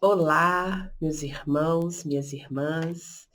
Olá, meus irmãos, minhas irmãs.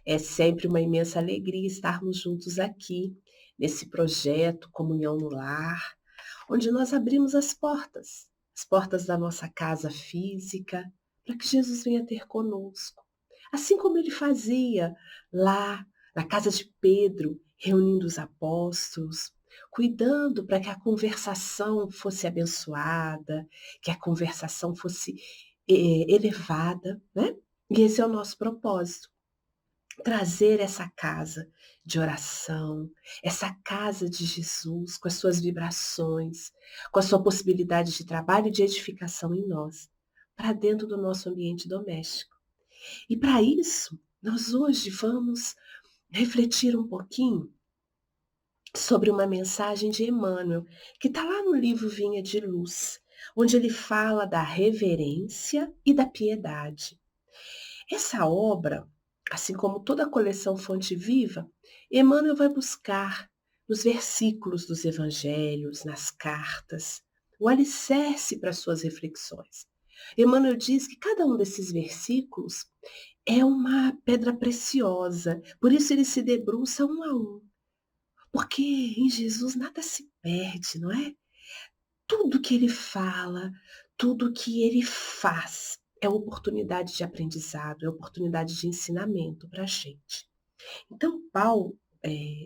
É sempre uma imensa alegria estarmos juntos aqui, nesse projeto Comunhão no Lar, onde nós abrimos as portas da nossa casa física, para que Jesus venha ter conosco. Assim como ele fazia lá na casa de Pedro, reunindo os apóstolos, cuidando para que a conversação fosse abençoada, que a conversação fosse elevada, né? E esse é o nosso propósito, trazer essa casa de oração, essa casa de Jesus, com as suas vibrações, com a sua possibilidade de trabalho e de edificação em nós, para dentro do nosso ambiente doméstico. E para isso, nós hoje vamos refletir um pouquinho sobre uma mensagem de Emmanuel, que está lá no livro Vinha de Luz, onde ele fala da reverência e da piedade. Essa obra, assim como toda a coleção Fonte Viva, Emmanuel vai buscar nos versículos dos evangelhos, nas cartas, o alicerce para suas reflexões. Emmanuel diz que cada um desses versículos é uma pedra preciosa, por isso ele se debruça um a um. Porque em Jesus nada se perde, não é? Tudo que ele fala, tudo que ele faz é oportunidade de aprendizado, é oportunidade de ensinamento para a gente. Então,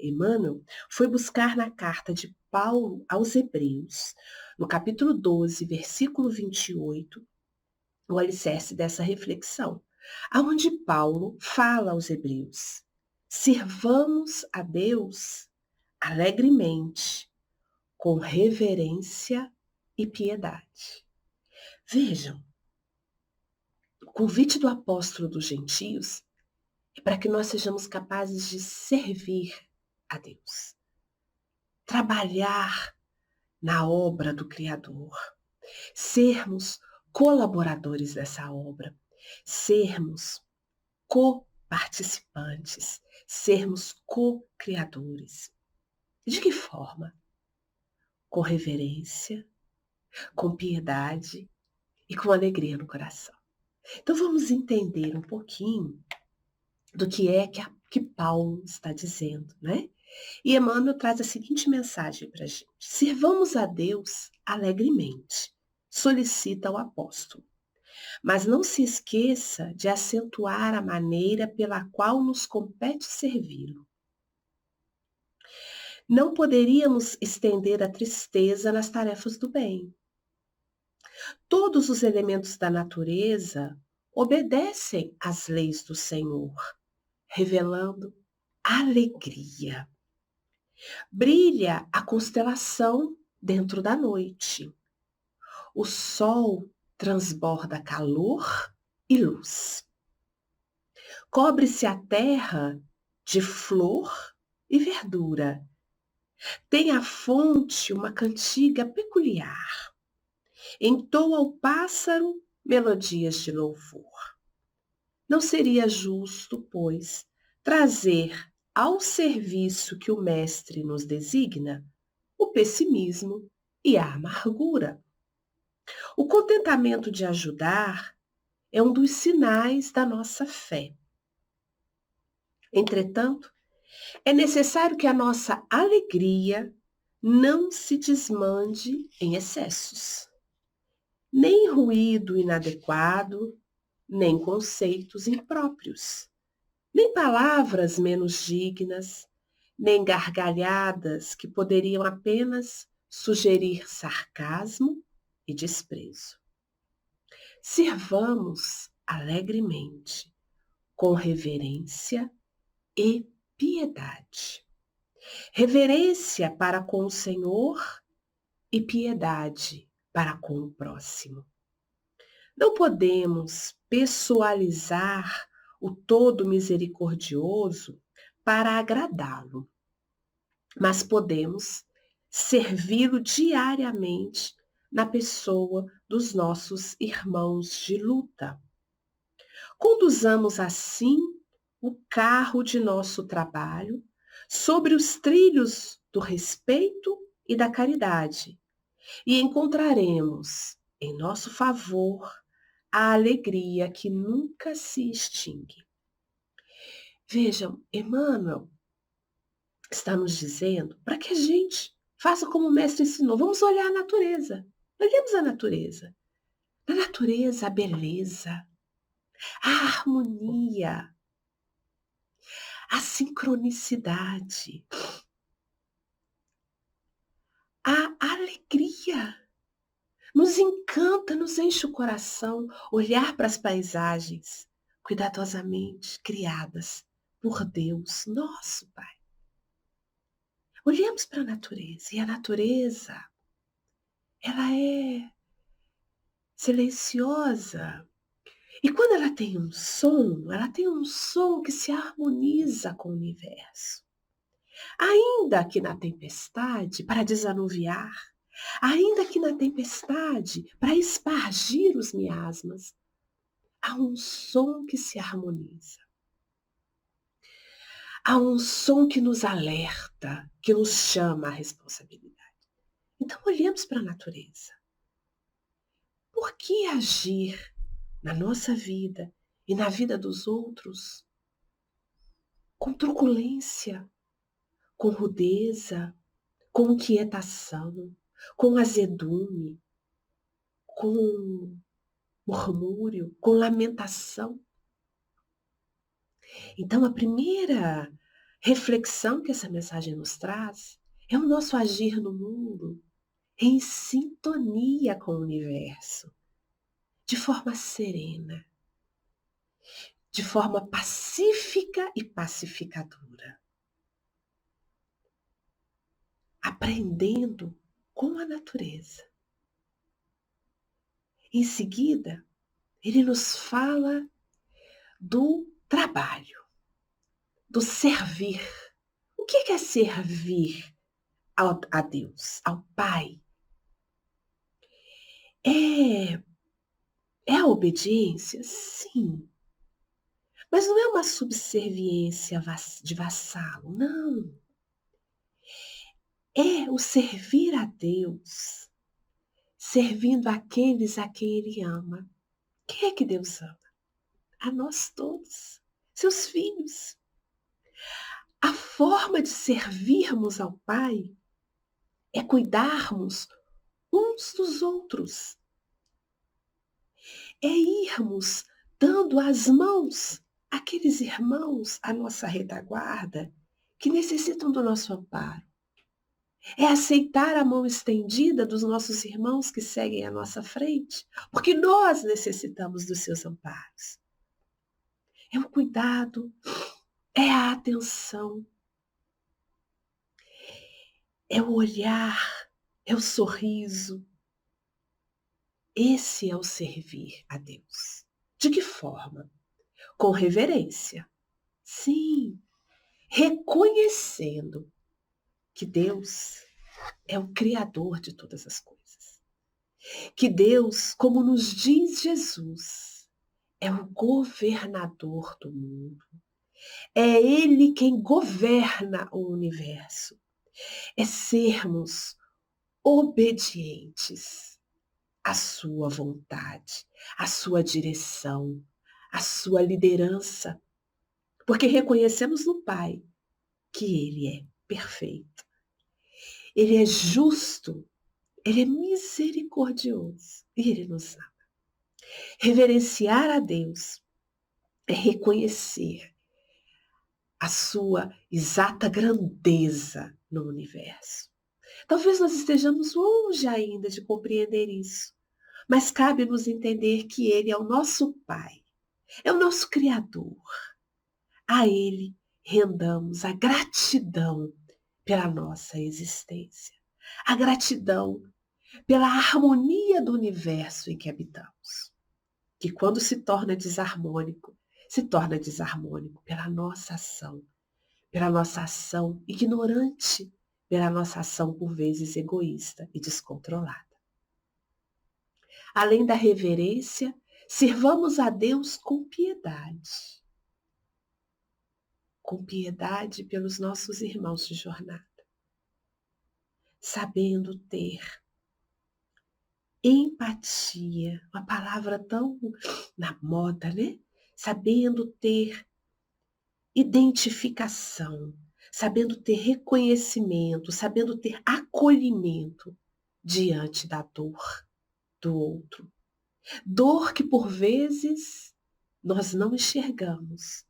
Emmanuel, foi buscar na carta de Paulo aos Hebreus, no capítulo 12, versículo 28, o alicerce dessa reflexão, aonde Paulo fala aos Hebreus: sirvamos a Deus alegremente, com reverência e piedade. Vejam, o convite do apóstolo dos gentios é para que nós sejamos capazes de servir a Deus, trabalhar na obra do Criador, sermos colaboradores dessa obra, sermos co-participantes, sermos co-criadores. De que forma? Com reverência, com piedade e com alegria no coração. Então vamos entender um pouquinho do que é que Paulo está dizendo, né? E Emmanuel traz a seguinte mensagem para a gente: sirvamos a Deus alegremente, solicita o apóstolo, mas não se esqueça de acentuar a maneira pela qual nos compete servi-lo. Não poderíamos estender a tristeza nas tarefas do bem. Todos os elementos da natureza obedecem às leis do Senhor, revelando alegria. Brilha a constelação dentro da noite. O sol transborda calor e luz. Cobre-se a terra de flor e verdura. Tem a fonte uma cantiga peculiar. Entoa o pássaro melodias de louvor. Não seria justo, pois, trazer ao serviço que o mestre nos designa o pessimismo e a amargura. O contentamento de ajudar é um dos sinais da nossa fé. Entretanto, é necessário que a nossa alegria não se desmande em excessos, nem ruído inadequado, nem conceitos impróprios, nem palavras menos dignas, nem gargalhadas que poderiam apenas sugerir sarcasmo e desprezo. Sirvamos alegremente, com reverência e piedade. Reverência para com o Senhor e piedade para com o próximo. Não podemos pessoalizar o todo misericordioso para agradá-lo, mas podemos servi-lo diariamente na pessoa dos nossos irmãos de luta. Conduzamos assim o carro de nosso trabalho sobre os trilhos do respeito e da caridade, e encontraremos em nosso favor a alegria que nunca se extingue. Vejam, Emmanuel está nos dizendo para que a gente faça como o mestre ensinou. Vamos olhar a natureza. Olhemos a natureza. Na natureza, a beleza, a harmonia, a sincronicidade, a alegria. Nos encanta, nos enche o coração olhar para as paisagens cuidadosamente criadas por Deus, nosso Pai. Olhemos para a natureza e a natureza, ela é silenciosa. E quando ela tem um som que se harmoniza com o universo. Ainda que na tempestade, para desanuviar, ainda que na tempestade, para espargir os miasmas, há um som que se harmoniza. Há um som que nos alerta, que nos chama à responsabilidade. Então, olhemos para a natureza. Por que agir na nossa vida e na vida dos outros com truculência, com rudeza, com inquietação, com azedume, com murmúrio, com lamentação? Então, a primeira reflexão que essa mensagem nos traz é o nosso agir no mundo em sintonia com o universo, de forma serena, de forma pacífica e pacificadora, aprendendo com a natureza. Em seguida, ele nos fala do trabalho, do servir. O que é servir a Deus, ao Pai? É a obediência? Sim. Mas não é uma subserviência de vassalo, não. É o servir a Deus, servindo aqueles a quem Ele ama. Quem é que Deus ama? A nós todos, seus filhos. A forma de servirmos ao Pai é cuidarmos uns dos outros. É irmos dando as mãos àqueles irmãos à nossa retaguarda que necessitam do nosso amparo. É aceitar a mão estendida dos nossos irmãos que seguem à nossa frente, porque nós necessitamos dos seus amparos. É o cuidado, é a atenção, é o olhar, é o sorriso. Esse é o servir a Deus. De que forma? Com reverência. Sim, reconhecendo que Deus é o Criador de todas as coisas. Que Deus, como nos diz Jesus, é o governador do mundo. É Ele quem governa o universo. É sermos obedientes à sua vontade, à sua direção, à sua liderança. Porque reconhecemos no Pai que Ele é perfeito. Ele é justo, Ele é misericordioso e Ele nos ama. Reverenciar a Deus é reconhecer a sua exata grandeza no universo. Talvez nós estejamos longe ainda de compreender isso, mas cabe-nos entender que Ele é o nosso Pai, é o nosso Criador. A Ele rendamos a gratidão pela nossa existência, a gratidão pela harmonia do universo em que habitamos, que quando se torna desarmônico pela nossa ação ignorante, pela nossa ação por vezes egoísta e descontrolada. Além da reverência, sirvamos a Deus com piedade pelos nossos irmãos de jornada, sabendo ter empatia, uma palavra tão na moda, né? Sabendo ter identificação, sabendo ter reconhecimento, sabendo ter acolhimento diante da dor do outro. Dor que por vezes nós não enxergamos,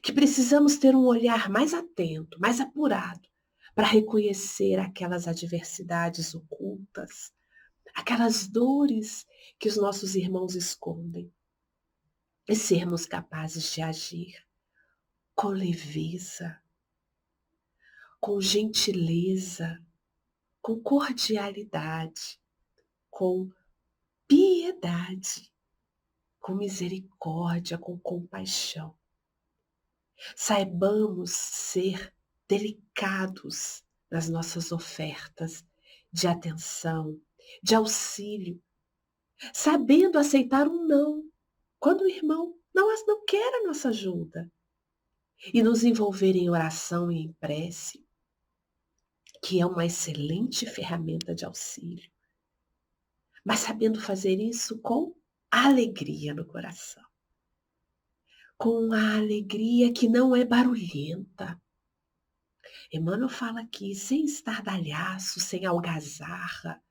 que precisamos ter um olhar mais atento, mais apurado, para reconhecer aquelas adversidades ocultas, aquelas dores que os nossos irmãos escondem, e sermos capazes de agir com leveza, com gentileza, com cordialidade, com piedade, com misericórdia, com compaixão. Saibamos ser delicados nas nossas ofertas de atenção, de auxílio, sabendo aceitar um não, quando o irmão não quer a nossa ajuda, e nos envolver em oração e em prece, que é uma excelente ferramenta de auxílio, mas sabendo fazer isso com alegria no coração, com a alegria que não é barulhenta. Emmanuel fala aqui, sem estardalhaço, sem algazarra,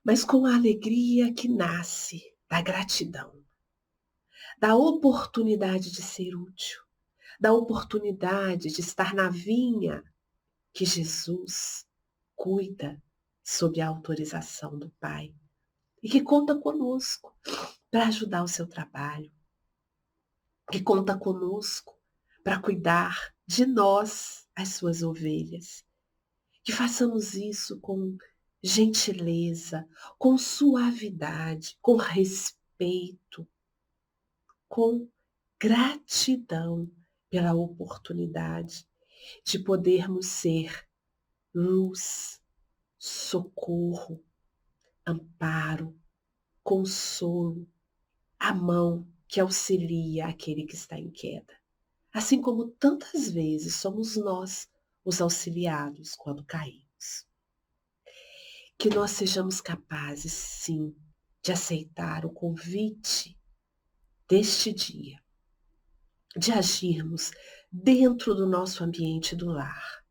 mas com a alegria que nasce da gratidão, da oportunidade de ser útil, da oportunidade de estar na vinha que Jesus cuida sob a autorização do Pai e que conta conosco para ajudar o seu trabalho, que conta conosco para cuidar de nós, as suas ovelhas. Que façamos isso com gentileza, com suavidade, com respeito, com gratidão pela oportunidade de podermos ser luz, socorro, amparo, consolo, a mão que auxilia aquele que está em queda. Assim como tantas vezes somos nós os auxiliados quando caímos. Que nós sejamos capazes, sim, de aceitar o convite deste dia, de agirmos dentro do nosso ambiente do lar,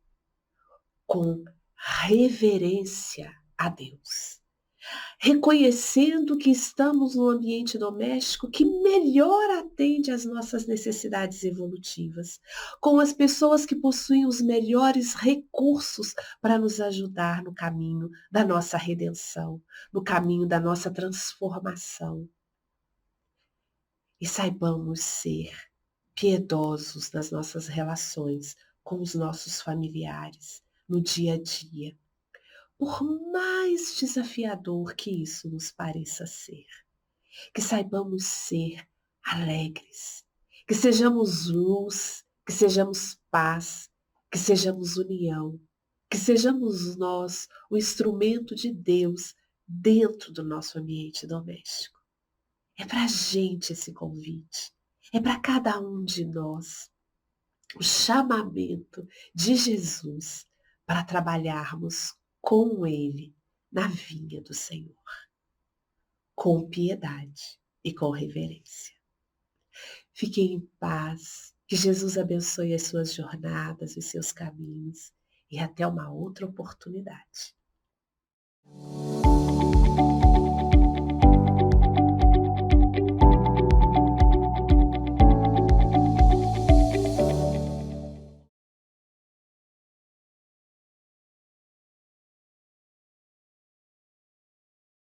com reverência a Deus, reconhecendo que estamos no ambiente doméstico que melhor atende às nossas necessidades evolutivas, com as pessoas que possuem os melhores recursos para nos ajudar no caminho da nossa redenção, no caminho da nossa transformação. E saibamos ser piedosos nas nossas relações com os nossos familiares, no dia a dia, por mais desafiador que isso nos pareça ser. Que saibamos ser alegres, que sejamos luz, que sejamos paz, que sejamos união, que sejamos nós o instrumento de Deus dentro do nosso ambiente doméstico. É para a gente esse convite, é para cada um de nós o chamamento de Jesus para trabalharmos com Ele na vinha do Senhor, com piedade e com reverência. Fiquem em paz, que Jesus abençoe as suas jornadas, os seus caminhos e até uma outra oportunidade.